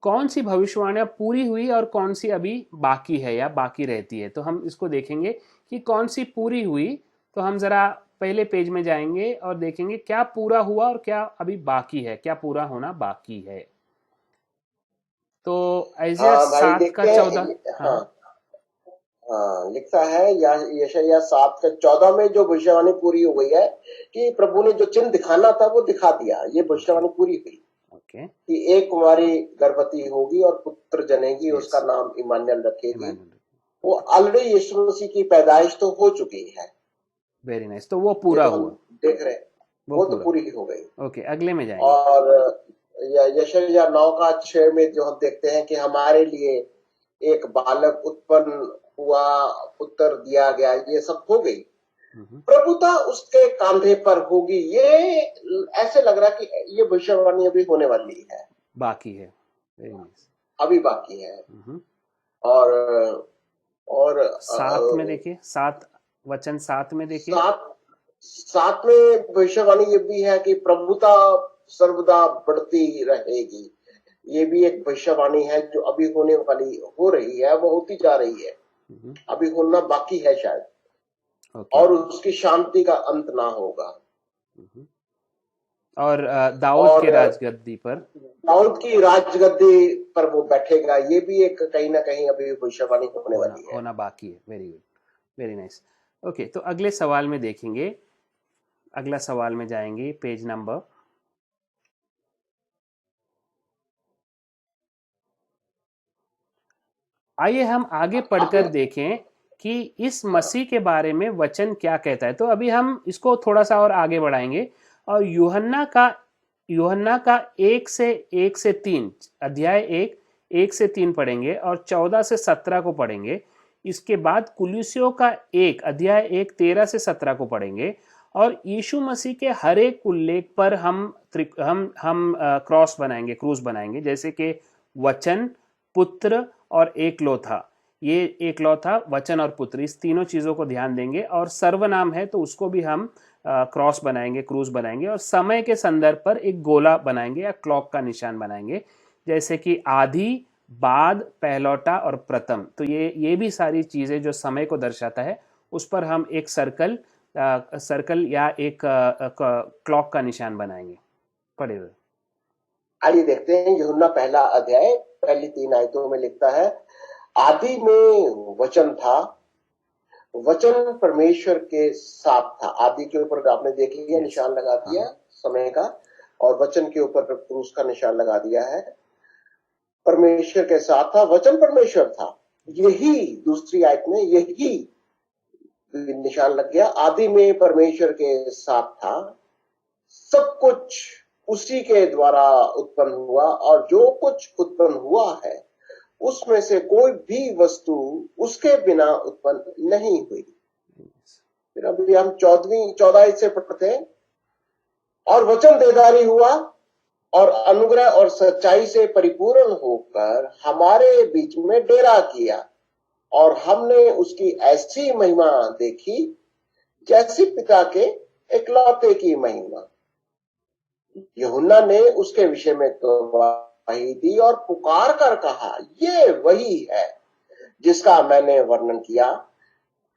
कौन सी भविष्यवाणियां पूरी हुई और कौन सी अभी बाकी है या बाकी रहती है। तो हम इसको देखेंगे कि कौन सी पूरी हुई। तो हम जरा पहले पेज में जाएंगे और देखेंगे क्या पूरा हुआ और क्या अभी बाकी है, क्या पूरा होना बाकी है। तो एशिया हाँ भाई 7 का देखते 14। हैं। हाँ, हाँ, हाँ लिखता है यशायाह 7 का 14 में जो भविष्यवाणी पूरी हो गई है कि प्रभु ने जो चिन्ह दिखाना था वो दिखा दिया, ये भविष्यवाणी पूरी हुई ओके, कि एक कुमारी गर्भवती होगी और पुत्र जनेगी, यस, उसका नाम इमानुएल रखेगी। इमानुएल। वो ऑलरेडी यीशु मसीह की पैदाइश तो हो चुकी है, वेरी नाइस। तो वो ये पूरा तो हम हुआ, देख रहे हैं, वो वो तो पूरा। पूरी हो गई। ओके, अगले में जाएंगे। और यशायाह 9 का 6 में जो हम देखते हैं कि हमारे लिए एक बालक उत्पन्न हुआ, पुत्र दिया गया, ये सब हो गई। प्रभुता उसके कांधे पर होगी, ये ऐसे लग रहा कि ये भविष्यवाणी अभी होने वाली है, बाकी है। Very nice. अभी बाकी है। और और 7 में देखिए, 7 वचन 7 में देखिए। साथ में भविष्यवाणी ये भी है कि प्रभुता सर्वदा बढ़ती रहेगी। ये भी एक भविष्यवाणी है जो अभी होने वाली, हो रही है, वो होती जा रही है, अभी होना बाकी है शायद। और उसकी शांति का अंत ना होगा। और दाऊद के राजगद्दी पर, दाऊद की राजगद्दी पर वो बैठेगा, ये भी एक कहीं ना कहीं अभी भविष्यवाणी होने वाली है, होना बाकी है। Very good, very nice. Okay, तो अगले सवाल में देखेंगे। अगला सवाल में जाएंगे, पेज नंबर। आइए हम आगे पढ़कर देखें कि इस मसीह के बारे में वचन क्या कहता है। तो अभी हम इसको थोड़ा सा और आगे बढ़ाएंगे, और यूहन्ना का 1 से 3 अध्याय 1 से 3 पढ़ेंगे, और 14 से 17 को पढ़ेंगे। इसके बाद कुलुस्सियों का 1 अध्याय 1 13 से 17 को पढ़ेंगे, और यीशु मसीह के हर एक उल्लेख पर हम क्रॉस बनाएंगे, क्रूस बनाएंगे, जैसे कि वचन, पुत्र और एकलौथा। ये एकलौथा, वचन और पुत्र, इस तीनों चीजों को ध्यान देंगे। और सर्वनाम है तो उसको भी हम क्रॉस बनाएंगे, क्रूज बनाएंगे और समय के संदर्भ पर एक गोला बनाएंगे या क्लॉक का निशान बनाएंगे, जैसे कि आदि, बाद, पहलौठा और प्रथम। तो ये भी सारी चीजें जो समय को दर्शाता है, उस पर हम एक सर्कल या एक क्लॉक का निशान बनाएंगे। पढ़े हुए आइए देखते हैं यूहन्ना पहला अध्याय पहली 3 आयतों में लिखता है, आदि में वचन था, वचन परमेश्वर के साथ था। आदि के ऊपर आपने देख लिया, निशान लगा दिया समय का, और वचन के ऊपर क्रूस का निशान लगा दिया है। परमेश्वर के साथ था, वचन परमेश्वर था, यही दूसरी आयत में यही निशान लग गया। आदि में परमेश्वर के साथ था, सब कुछ उसी के द्वारा उत्पन्न हुआ, और जो कुछ उत्पन्न हुआ है उसमें से कोई भी वस्तु उसके बिना उत्पन्न नहीं हुई। फिर अभी हम 14 से पढ़ते हैं, और वचन देहधारी हुआ और अनुग्रह और सच्चाई से परिपूर्ण होकर हमारे बीच में डेरा किया, और हमने उसकी ऐसी महिमा देखी जैसी पिता के इकलौते की महिमा। यूहन्ना ने उसके विषय में गवाही दी और पुकार कर कहा, ये वही है जिसका मैंने वर्णन किया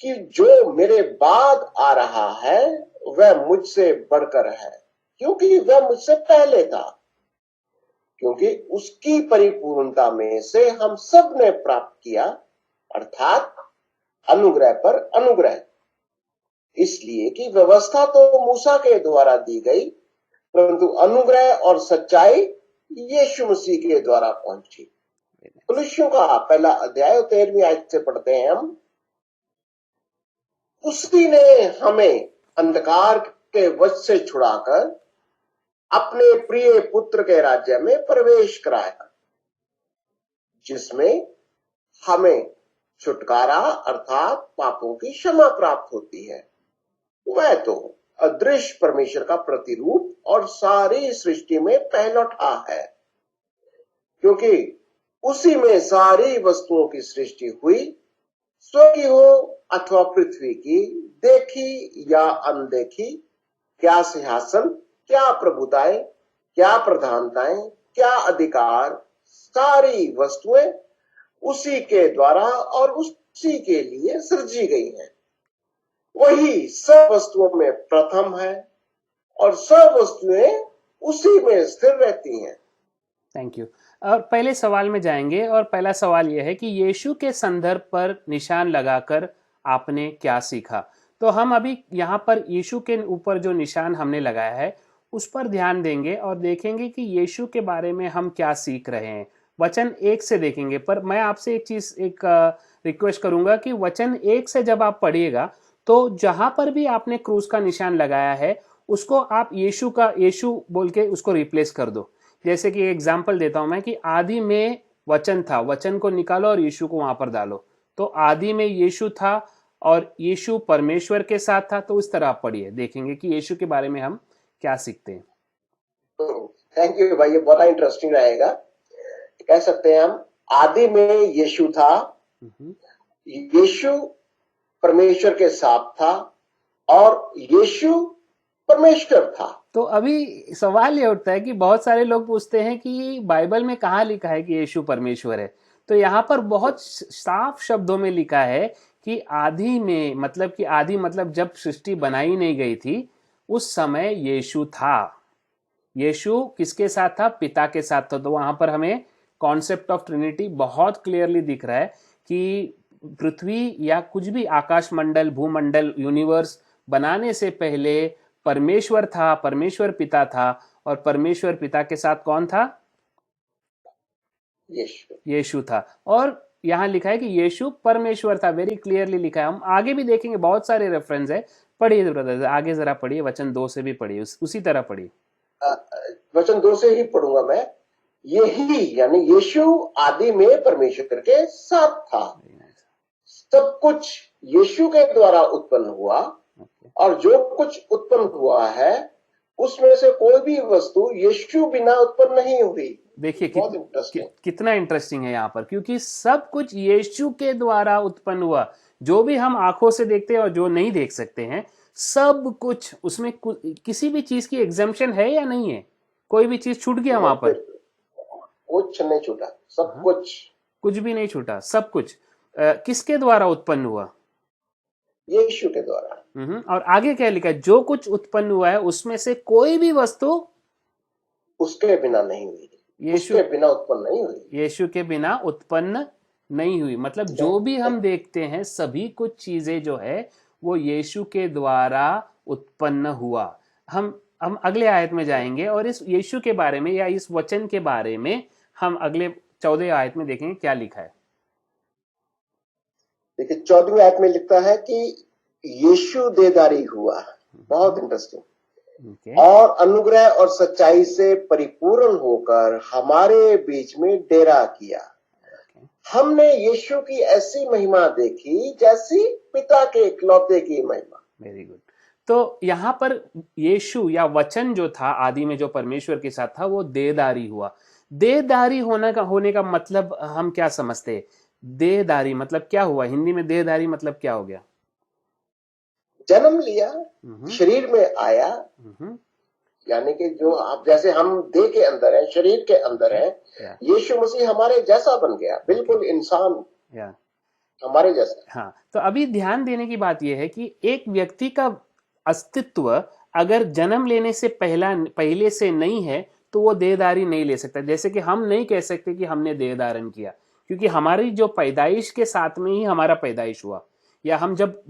कि जो मेरे बाद आ रहा है वह मुझसे बढ़कर है, क्योंकि वह मुझसे पहले था। क्योंकि उसकी परिपूर्णता में से हम सब ने प्राप्त किया, अर्थात अनुग्रह पर अनुग्रह। इसलिए कि व्यवस्था तो मूसा के द्वारा दी गई, परंतु अनुग्रह और सच्चाई यीशु मसीह के द्वारा पहुंची। कुलुस्सियों का पहला अध्याय 13वीं आयत से पढ़ते हैं हम, उसी ने हमें अंधकार के वश से छुड़ाकर अपने प्रिय पुत्र के राज्य में प्रवेश कराया, जिसमें हमें छुटकारा अर्थात पापों की क्षमा प्राप्त होती है। वह तो अदृश्य परमेश्वर का प्रतिरूप और सारी सृष्टि में पहलौठा है, क्योंकि उसी में सारी वस्तुओं की सृष्टि हुई, स्वर्ग की हो अथवा पृथ्वी की, देखी या अनदेखी, क्या सिंहासन, क्या प्रभुताएं, क्या प्रधानताएं, क्या अधिकार, सारी वस्तुएं उसी के द्वारा और उसी के लिए सृजी गई हैं। वही सब वस्तुओं में प्रथम है और सब वस्तुएं उसी में स्थिर रहती हैं। Thank you. और पहले सवाल में जाएंगे, और पहला सवाल यह है कि यीशु के संदर्भ पर निशान लगाकर आपने क्या सीखा। तो हम अभी यहाँ पर यीशु के ऊपर जो निशान हमने लगाया है उस पर ध्यान देंगे और देखेंगे कि यीशु के बारे में हम क्या सीख रहे हैं। वचन 1 से देखेंगे, पर मैं आपसे एक रिक्वेस्ट करूंगा कि वचन 1 से जब आप पढ़िएगा तो जहां पर भी आपने क्रूस का निशान लगाया है उसको आप यीशु बोल के उसको रिप्लेस कर दो। जैसे कि एग्जाम्पल देता हूं मैं कि आदि में वचन था, वचन को निकालो और यीशु को वहां पर डालो। तो आदि में यीशु था और यीशु परमेश्वर के साथ था। तो उस तरह आप पढ़िए, देखेंगे कि यीशु के बारे में हम क्या सीखते हैं। थैंक यू भाई, ये बड़ा इंटरेस्टिंग रहेगा। कह सकते हैं हम, आदि में यीशु था, यीशु परमेश्वर के साथ था और यीशु परमेश्वर था। तो अभी सवाल ये उठता है कि बहुत सारे लोग पूछते हैं कि बाइबल में कहाँ लिखा है कि यीशु परमेश्वर है। तो यहाँ पर बहुत साफ शब्दों में लिखा है कि आदि में, मतलब कि आदि मतलब जब सृष्टि बनाई नहीं गई थी उस समय यीशु था। यीशु किसके साथ था? पिता के साथ था। तो वहां पर हमें कॉन्सेप्ट ऑफ ट्रिनिटी बहुत क्लियरली दिख रहा है कि पृथ्वी या कुछ भी आकाश मंडल, भूमंडल, यूनिवर्स बनाने से पहले परमेश्वर था, परमेश्वर पिता था, और परमेश्वर पिता के साथ कौन था? यीशु था। और यहां लिखा है कि यीशु परमेश्वर था, वेरी क्लियरली लिखा है। हम आगे भी देखेंगे, बहुत सारे रेफरेंस है। पढ़िए ब्रदर, आगे जरा पढ़िए, वचन 2 से भी पढ़िए, उसी तरह पढ़िए। वचन 2 से ही पढ़ूंगा मैं। यही यानी यीशु आदि में परमेश्वर के साथ था। सब कुछ यीशु के द्वारा उत्पन्न हुआ, और जो कुछ उत्पन्न हुआ है उसमें से कोई भी वस्तु यीशु बिना उत्पन्न नहीं हुई। देखिए कितना इंटरेस्टिंग है यहाँ पर, क्योंकि सब कुछ यीशु के द्वारा उत्पन्न हुआ। जो भी हम आंखों से देखते हैं और जो नहीं देख सकते हैं, सब कुछ उसमें किसी भी चीज की एग्जाम्पशन है या नहीं है? कोई भी चीज छूट गया वहां पर? कुछ नहीं छूटा, सब हाँ, कुछ। कुछ भी नहीं छूटा, सब कुछ किसके द्वारा उत्पन्न हुआ? यीशु के द्वारा। और आगे क्या लिखा है? जो कुछ उत्पन्न हुआ है उसमें से कोई भी वस्तु उसके बिना नहीं हुई, यीशु उसके बिना उत्पन्न नहीं हुई। यीशु के बिना उत्पन्न नहीं हुई। मतलब जो भी हम देखते हैं सभी कुछ चीजें जो है वो यीशु के द्वारा उत्पन्न हुआ। हम अगले आयत में जाएंगे और इस यीशु के बारे में या इस वचन के बारे में हम अगले 14 आयत में देखेंगे क्या लिखा है। देखिए 14वीं आयत में लिखता है कि यीशु देदारी हुआ। बहुत इंटरेस्टिंग। Okay. और अनुग्रह और सच्चाई से परिपूर्ण होकर हमारे बीच में डेरा किया। हमने यीशु की ऐसी महिमा देखी जैसी पिता के इकलौते की महिमा। Very good. तो यहाँ पर यीशु या वचन जो था आदि में जो परमेश्वर के साथ था वो देहधारी हुआ। देहधारी होने का मतलब हम क्या समझते हैं? देहधारी मतलब क्या हुआ? हिंदी में देहधारी मतलब क्या हो गया? जन्म लिया, शरीर में आया। यानी कि जो आप जैसे हम देह के अंदर है, शरीर के अंदर है, यीशु मसीह हमारे जैसा बन गया, बिल्कुल इंसान हमारे जैसा। हाँ, तो अभी ध्यान देने की बात यह है कि एक व्यक्ति का अस्तित्व अगर जन्म लेने से पहले से नहीं है तो वो देहधारी नहीं ले सकता। जैसे कि हम नहीं कह सकते कि हमने देह धारण किया, क्योंकि हमारी जो पैदाइश के साथ में ही हमारा पैदाइश हुआ, या हम जब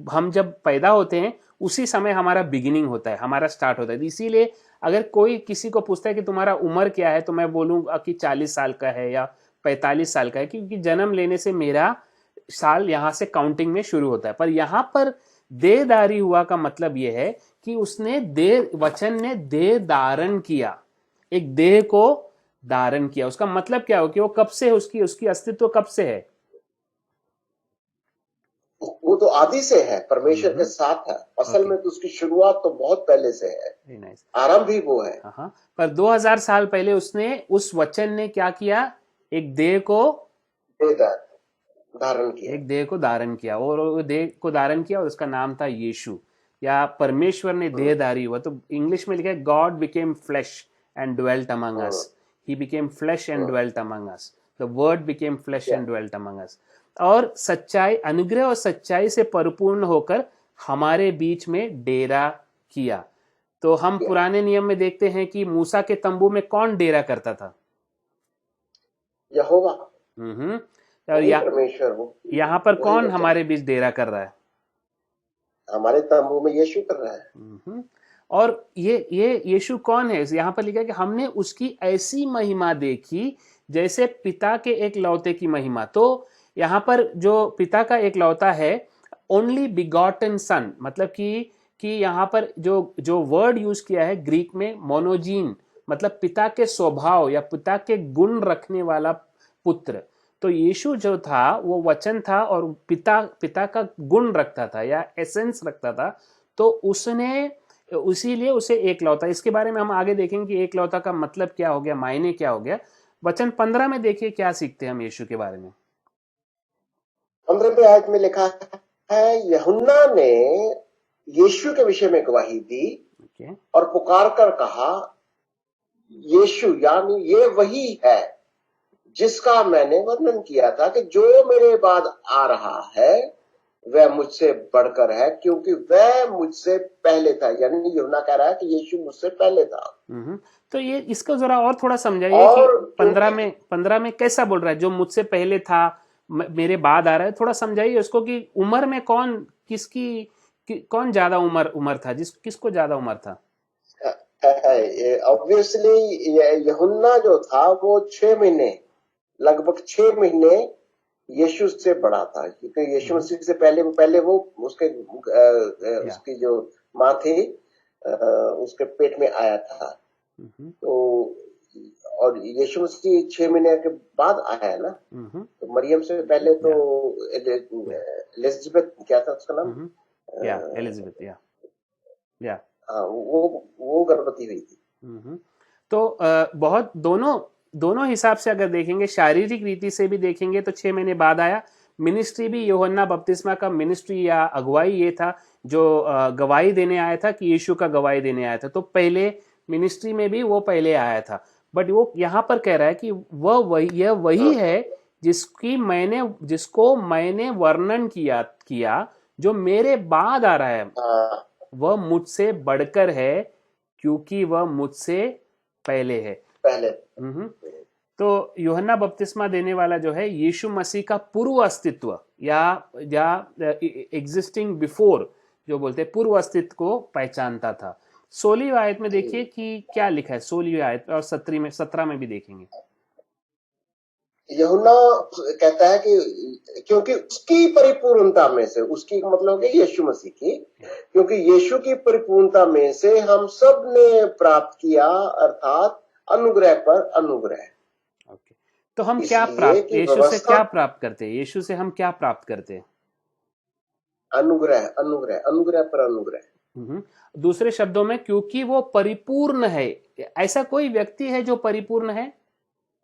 पैदा होते हैं उसी समय हमारा बिगिनिंग होता है, हमारा स्टार्ट होता है। इसीलिए अगर कोई किसी को पूछता है कि तुम्हारा उम्र क्या है तो मैं बोलूंगा कि 40 साल का है या 45 साल का है, क्योंकि जन्म लेने से मेरा साल यहां से काउंटिंग में शुरू होता है। पर यहां पर देहधारी हुआ का मतलब यह है कि उसने वचन ने देह धारण किया, एक देह को धारण किया। उसका मतलब क्या हो कि वो कब से उसकी अस्तित्व कब से है? वो तो आदि से है, परमेश्वर के साथ है। असल में तो उसकी शुरुआत तो बहुत पहले से है, आरंभ ही वो है। पर 2000 साल पहले उसने उस वचन ने क्या किया? एक देह को धारण किया, एक देह को धारण किया, और देह को धारण किया और उसका नाम था यीशु, या परमेश्वर ने देहधारी हुआ। तो इंग्लिश में लिखा है God became flesh and dwelt among us. He became flesh and dwelt among us. The word became flesh and dwelt among us. और सच्चाई, अनुग्रह और सच्चाई से परिपूर्ण होकर हमारे बीच में डेरा किया। तो हम पुराने नियम में देखते हैं कि मूसा के तंबू में कौन डेरा करता था? यहोवा। और यहाँ पर कौन हमारे बीच डेरा कर रहा है? हमारे तंबू में यीशु कर रहा है। और ये यीशु कौन है? यहाँ पर लिखा है कि हमने उसकी ऐसी महिमा देखी जैसे पिता के एक लौते की महिमा। तो यहाँ पर जो पिता का एक लौता है, ओनली बिगॉटन सन, मतलब कि यहाँ पर जो वर्ड यूज किया है ग्रीक में मोनोजीन, मतलब पिता के स्वभाव या पिता के गुण रखने वाला पुत्र। तो यीशु जो था वो वचन था और पिता का गुण रखता था या एसेंस रखता था। तो इसीलिए उसे एक लौता। इसके बारे में हम आगे देखेंगे कि एक लौता का मतलब क्या हो गया, मायने क्या हो गया। वचन 15 में देखिए क्या सीखते हैं हम यीशु के बारे में। 15वें आयत में लिखा है, यूहन्ना ने यीशु के विषय में गवाही दी और पुकार कर कहा, यीशु यानी ये वही है जिसका मैंने वर्णन किया था कि जो मेरे बाद आ रहा है वह मुझसे बढ़कर है, क्योंकि वह मुझसे पहले था। यानी यूहन्ना कह रहा है कि यीशु मुझसे पहले था। तो ये इसको जरा और थोड़ा समझाइए कि 15 में कैसा बोल रहा है? जो मुझसे पहले था, मेरे बाद आ रहा है। थोड़ा समझाइए उसको कि उम्र में कौन ज्यादा उम्र था, किसको ज्यादा उम्र था? ऑब्वियसली यूहन्ना जो था वो 6 महीने, लगभग 6 महीने यीशु से बड़ा था, क्योंकि यीशु मसीह से पहले वो उसकी जो माँ थी उसके पेट में आया था। तो और यीशु मसीह 6 महीने के बाद आया है ना। तो मरियम से पहले तो एलिजाबेथ, क्या था उसका नाम? एलिजाबेथ, या वो गर्भवती हुई थी। तो बहुत दोनों हिसाब से अगर देखेंगे, शारीरिक रीति से भी देखेंगे तो 6 महीने बाद आया। मिनिस्ट्री भी यूहन्ना बपतिस्मा का मिनिस्ट्री या अगुवाई ये था जो गवाही देने आया था कि यीशु का गवाही देने आया था, तो पहले मिनिस्ट्री में भी वो पहले आया था। बट वो यहाँ पर कह रहा है कि यह वही है जिसको मैंने वर्णन किया जो मेरे बाद आ रहा है। हाँ, वह मुझसे बढ़कर है क्योंकि वह मुझसे पहले है। पहले। हम्म। तो यूहन्ना बपतिस्मा देने वाला जो है यीशु मसीह का पूर्व अस्तित्व या एग्जिस्टिंग बिफोर, जो बोलते हैं पूर्व अस्तित्व को पहचानता था। 16वीं आयत में देखिए कि क्या लिखा है, 16वीं आयत और 17 में भी देखेंगे। यूहन्ना कहता है कि क्योंकि उसकी परिपूर्णता में से, उसकी मतलब है यीशु मसीह की, क्योंकि यीशु की परिपूर्णता में से हम सब ने प्राप्त किया, अर्थात अनुग्रह पर अनुग्रह। ओके, तो हम यीशु से क्या प्राप्त करते हैं? यीशु से हम क्या प्राप्त करते हैं? अनुग्रह, अनुग्रह, अनुग्रह पर अनुग्रह। दूसरे शब्दों में, क्योंकि वो परिपूर्ण है। ऐसा कोई व्यक्ति है जो परिपूर्ण है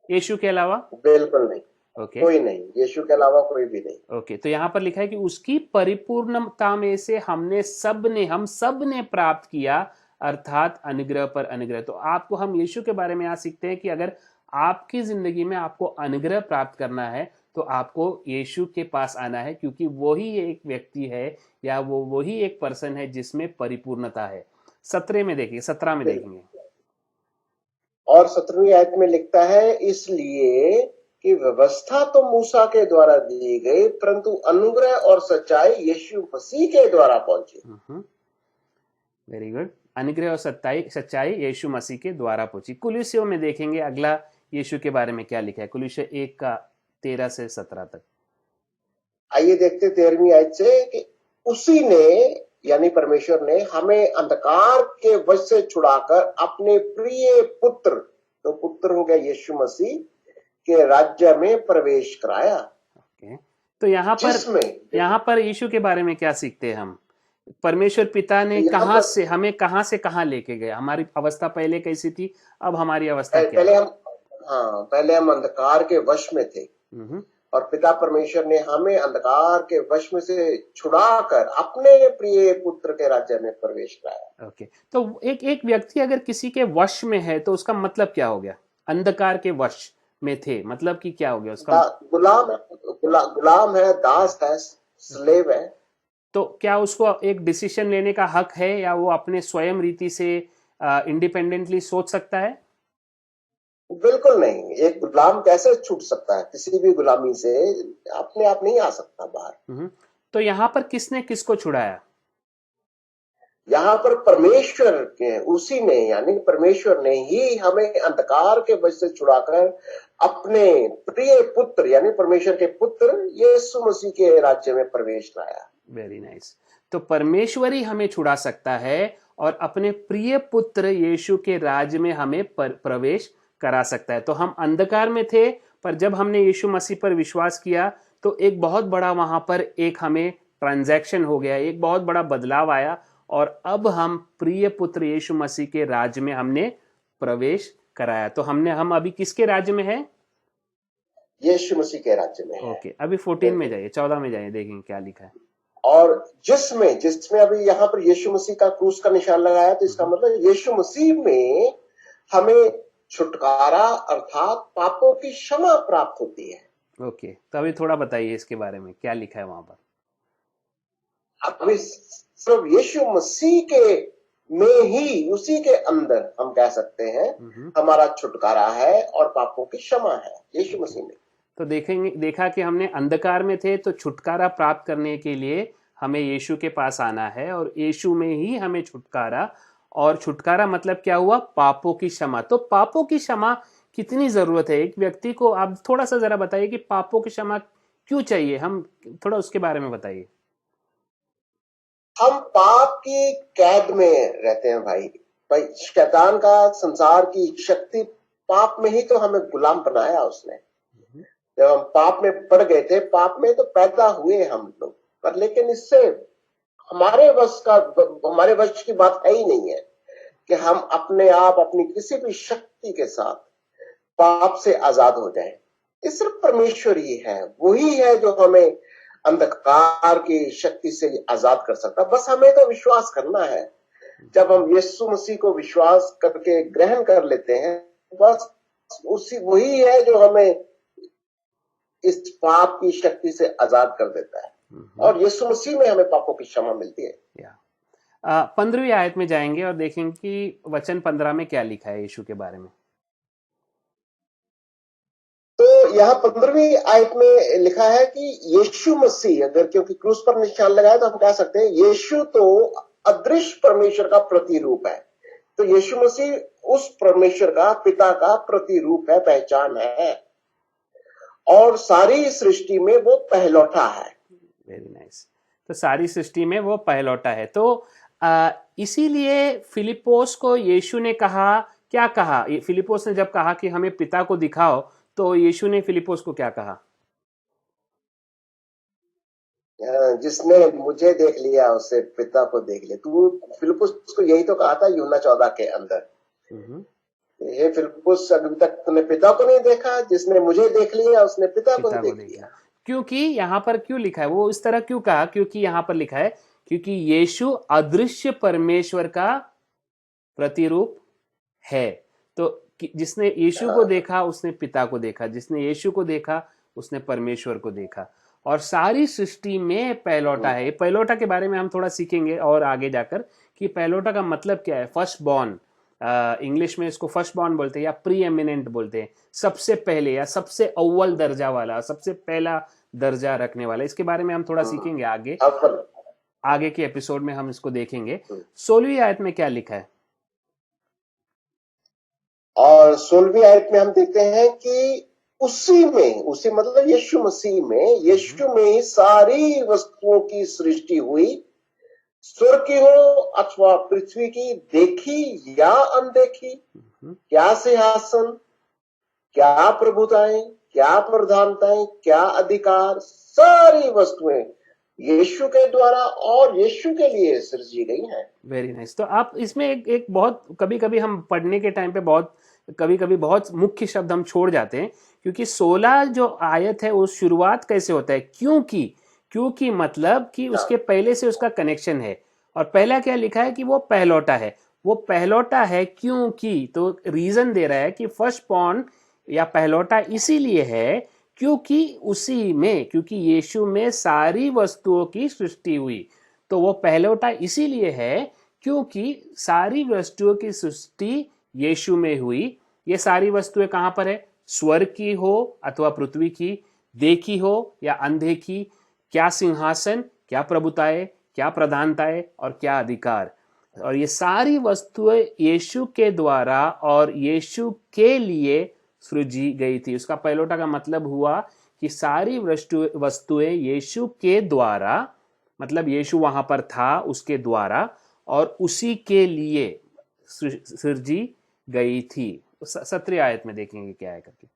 यीशु के अलावा? बिल्कुल नहीं। ओके, कोई नहीं, यीशु के अलावा कोई भी नहीं। ओके, तो यहाँ पर लिखा है कि उसकी परिपूर्णता में से हम सब ने प्राप्त किया, अर्थात अनुग्रह पर अनुग्रह। तो आपको हम यीशु के बारे में यहाँ सीखते हैं कि अगर आपकी जिंदगी में आपको अनुग्रह प्राप्त करना है तो आपको यीशु के पास आना है, क्योंकि वही एक व्यक्ति है या वही एक पर्सन है जिसमें परिपूर्णता है। 17 में देखेंगे। और 17वीं आयत में लिखता है, इसलिए कि व्यवस्था तो मूसा के द्वारा दी गई, परंतु अनुग्रह और सच्चाई यीशु मसीह के द्वारा पहुंची। Very good. अनुग्रह और सच्चाई यीशु मसीह के द्वारा पहुंची। कुलुस्सियों में देखेंगे अगला यीशु के बारे में क्या लिखा है, कुलुस्सियों 1 का 13 से 17 तक। आइए देखते 13वीं आयत से कि उसी ने यानी परमेश्वर ने हमें अंधकार के वश से छुड़ाकर अपने प्रिय पुत्र, तो पुत्र हो गया यीशु मसीह, के राज्य में प्रवेश कराया। तो यहाँ पर यीशु के बारे में क्या सीखते हैं हम? परमेश्वर पिता ने हमें कहां से कहां लेके गए? हमारी अवस्था पहले कैसी थी, अब हमारी अवस्था क्या है? पहले हम अंधकार के वश में थे और पिता परमेश्वर ने हमें अंधकार के वश में से छुड़ाकर अपने प्रिय पुत्र के राज्य में प्रवेश कराया। ओके, तो एक व्यक्ति अगर किसी के वश में है तो उसका मतलब क्या हो गया? अंधकार के वश में थे, मतलब कि क्या हो गया उसका? गुलाम है, दास है, स्लेव है। तो क्या उसको एक डिसीजन लेने का हक है, या वो अपने स्वयं रीति से इंडिपेंडेंटली सोच सकता है? बिल्कुल नहीं। एक गुलाम कैसे छूट सकता है? किसी भी गुलामी से अपने आप नहीं आ सकता बाहर। तो यहाँ पर किसने किसको छुड़ाया? यहाँ पर परमेश्वर के, उसी ने यानी परमेश्वर ने ही हमें अंधकार के वश से छुड़ाकर अपने प्रिय पुत्र यानी परमेश्वर के पुत्र यीशु मसीह के राज्य में प्रवेश कराया। Very nice. तो परमेश्वर ही हमें छुड़ा सकता है और अपने प्रिय पुत्र यीशु के राज्य में हमें प्रवेश करा सकता है। तो हम अंधकार में थे, पर जब हमने यीशु मसीह पर विश्वास किया तो एक बहुत बड़ा वहां पर एक हमें ट्रांजैक्शन हो गया, एक बहुत बड़ा बदलाव आया, और अब हम प्रिय पुत्र यीशु मसीह के राज्य में हमने प्रवेश कराया। तो हम अभी किसके राज्य में हैं? यीशु मसीह के राज्य में। ओके, अभी 14 में जाइए, 14 में जाइए, देखेंगे क्या लिखा है। और जिसमें अभी यहाँ पर यीशु मसीह का क्रूस का निशान लगाया, तो इसका मतलब यीशु मसीह में हमें छुटकारा अर्थात पापों की क्षमा प्राप्त होती है। ओके, तो अभी थोड़ा बताइए इसके बारे में, क्या लिखा है वहां पर? अभी सिर्फ यीशु मसीह के में ही, उसी के अंदर हम कह सकते हैं हमारा छुटकारा है और पापों की क्षमा है यीशु मसीह में। तो देखा कि हमने अंधकार में थे, तो छुटकारा प्राप्त करने के लिए हमें यीशु के पास आना है, और यीशु में ही हमें छुटकारा, और छुटकारा मतलब क्या हुआ? पापों की क्षमा। तो पापों की क्षमा कितनी जरूरत है एक व्यक्ति को? आप थोड़ा सा जरा बताइए कि पापों की क्षमा क्यों चाहिए, हम थोड़ा उसके बारे में बताइए। हम पाप की कैद में रहते हैं भाई शैतान का, संसार की शक्ति पाप में ही तो हमें गुलाम बनाया उसने। जब हम पाप में पड़ गए थे, पाप में तो पैदा हुए हम लोग, पर लेकिन इससे हमारे वश की बात है ही नहीं है कि हम अपने आप अपनी किसी भी शक्ति के साथ पाप से आजाद हो जाएं। ये सिर्फ परमेश्वर ही है, वही है जो हमें अंधकार की शक्ति से आजाद कर सकता। बस हमें तो विश्वास करना है। जब हम यीशु मसीह को विश्वास करके ग्रहण कर लेते हैं, बस वही है जो हमें इस पाप की शक्ति से आजाद कर देता है, और यीशु मसीह में हमें पापों की क्षमा मिलती है। 15वीं आयत में जाएंगे और देखेंगे कि वचन 15 में क्या लिखा है यीशु के बारे में। तो यहाँ 15वीं आयत में लिखा है कि यीशु मसीह, अगर क्योंकि क्रूस पर निशान लगाया तो हम कह सकते हैं यीशु तो अदृश्य परमेश्वर का प्रतिरूप है। तो यीशु मसीह उस परमेश्वर का, पिता का प्रतिरूप है, पहचान है, और सारी सृष्टि में वो पहलौठा है। Very nice. तो सारी सृष्टि में वो पहलौठा है। तो इसीलिए फिलिपोस को यीशु ने कहा, क्या कहा? फिलिपोस ने जब कहा कि हमें पिता को दिखाओ, तो यीशु ने फिलिपोस को क्या कहा? जिसने मुझे देख लिया उसे पिता को देख लिया। तू फिलिपुस को यही तो कहा था यूहन्ना 14 के अंदर, हे फिलिपुस, अभी तक तूने पिता को नहीं देखा, जिसने मुझे देख लिया उसने पिता को देख लिया। क्योंकि यहाँ पर क्यों लिखा है, वो इस तरह क्यों कहा? क्योंकि यहाँ पर लिखा है क्योंकि यीशु अदृश्य परमेश्वर का प्रतिरूप है। तो जिसने यीशु को देखा उसने पिता को देखा, जिसने यीशु को देखा उसने परमेश्वर को देखा। और सारी सृष्टि में पहलौठा है। पहलौठा के बारे में हम थोड़ा सीखेंगे और आगे जाकर कि पहलौठा का मतलब क्या है। फर्स्ट बॉर्न, इंग्लिश में इसको फर्स्ट बॉर्न बोलते हैं या प्री एमिनेंट बोलते हैं, सबसे पहले या सबसे अव्वल दर्जा वाला, सबसे पहला दर्जा रखने वाला। इसके बारे में हम थोड़ा सीखेंगे आगे के एपिसोड में हम इसको देखेंगे। 16वीं आयत में क्या लिखा है? और 16वीं आयत में हम देखते हैं कि उसी मतलब यीशु मसीह में, यीशु में ही सारी वस्तुओं की सृष्टि हुई, स्वर्ग की हो अथवा पृथ्वी की, देखी या अनदेखी, क्या सिंहासन, क्या प्रभुताएं, क्या प्रधानताएं, क्या अधिकार, सारी वस्तुएं यीशु के द्वारा और यीशु के लिए सृजी गई हैं। Very nice. तो आप इसमें एक बहुत, कभी हम पढ़ने के टाइम पे बहुत मुख्य शब्द हम छोड़ जाते हैं, क्योंकि 16 जो आयत है वो शुरुआत कैसे होता है? क्योंकि मतलब कि उसके पहले से उसका कनेक्शन है। और पहला क्या लिखा है कि वो पहलौठा है। वो पहलौठा है क्योंकि, तो रीजन दे रहा है कि फर्स्ट बॉर्न या पहलौठा इसीलिए है क्योंकि यीशु में सारी वस्तुओं की सृष्टि हुई। तो वो पहलौठा इसीलिए है क्योंकि सारी वस्तुओं की सृष्टि यीशु में हुई। ये सारी वस्तुएं कहाँ पर है? स्वर्ग की हो अथवा पृथ्वी की, देखी हो या अनदेखी, क्या सिंहासन, क्या प्रभुताएं, क्या प्रधानताएं और क्या अधिकार। और ये सारी वस्तुएं यीशु के द्वारा और यीशु के लिए सृजी गई थी। उसका पहलौठा का मतलब हुआ कि सारी वस्तुएं यीशु के द्वारा, मतलब यीशु वहां पर था उसके द्वारा और उसी के लिए सृजी गई थी। 17वीं आयत में देखेंगे क्या है करके।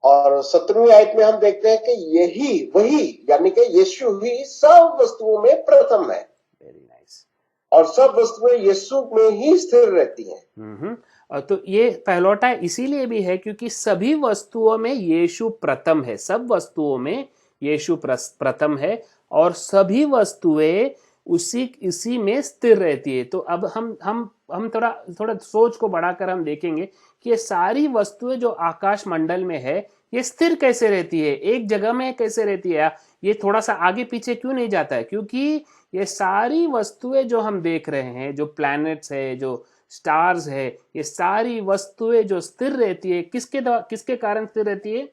और 17वीं आयत में हम देखते हैं कि वही यानी कि यीशु ही सब वस्तुओं में प्रथम है। Very nice. और सब वस्तुएं यीशु में ही स्थिर रहती हैं। और तो ये पहलौठा इसीलिए भी है क्योंकि सभी वस्तुओं में यीशु प्रथम है। सब वस्तुओं में यीशु प्रथम है और सभी वस्तुएं इसी में स्थिर रहती है। तो अब हम थोड़ा सोच को बढ़ाकर हम देखेंगे कि ये सारी वस्तुएं जो आकाश मंडल में है ये स्थिर कैसे रहती है, एक जगह में कैसे रहती है, ये थोड़ा सा आगे पीछे क्यों नहीं जाता है? क्योंकि ये सारी वस्तुएं जो हम देख रहे हैं, जो प्लैनेट्स है, जो स्टार्स है, ये सारी वस्तुएं जो स्थिर रहती है किसके कारण स्थिर रहती है?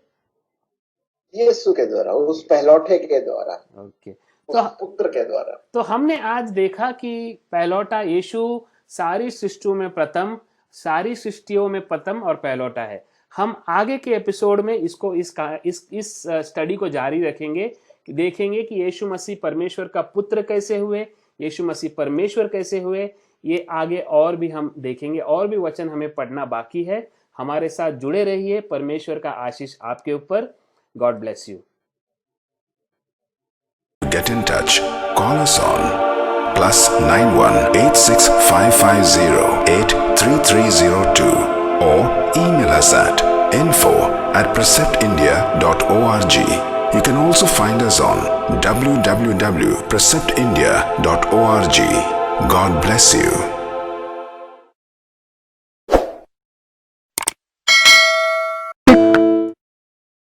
यीशु के द्वारा, उस पहलौठे के द्वारा। ओके, तो पुत्र के द्वारा। तो हमने आज देखा कि पहलौठा यीशु सारी सृष्टियों में प्रथम और पहलौठा है। हम आगे के एपिसोड में इस स्टडी को जारी रखेंगे, देखेंगे कि यीशु मसीह परमेश्वर का पुत्र कैसे हुए, यीशु मसीह परमेश्वर कैसे हुए। ये आगे और भी हम देखेंगे, और भी वचन हमें पढ़ना बाकी है। हमारे साथ जुड़े रहिए। परमेश्वर का आशीष आपके ऊपर। God bless you. Get in touch. Call us on +91 86550 83302 or email us at info@preceptindia.org. You can also find us on www.preceptindia.org. God bless you.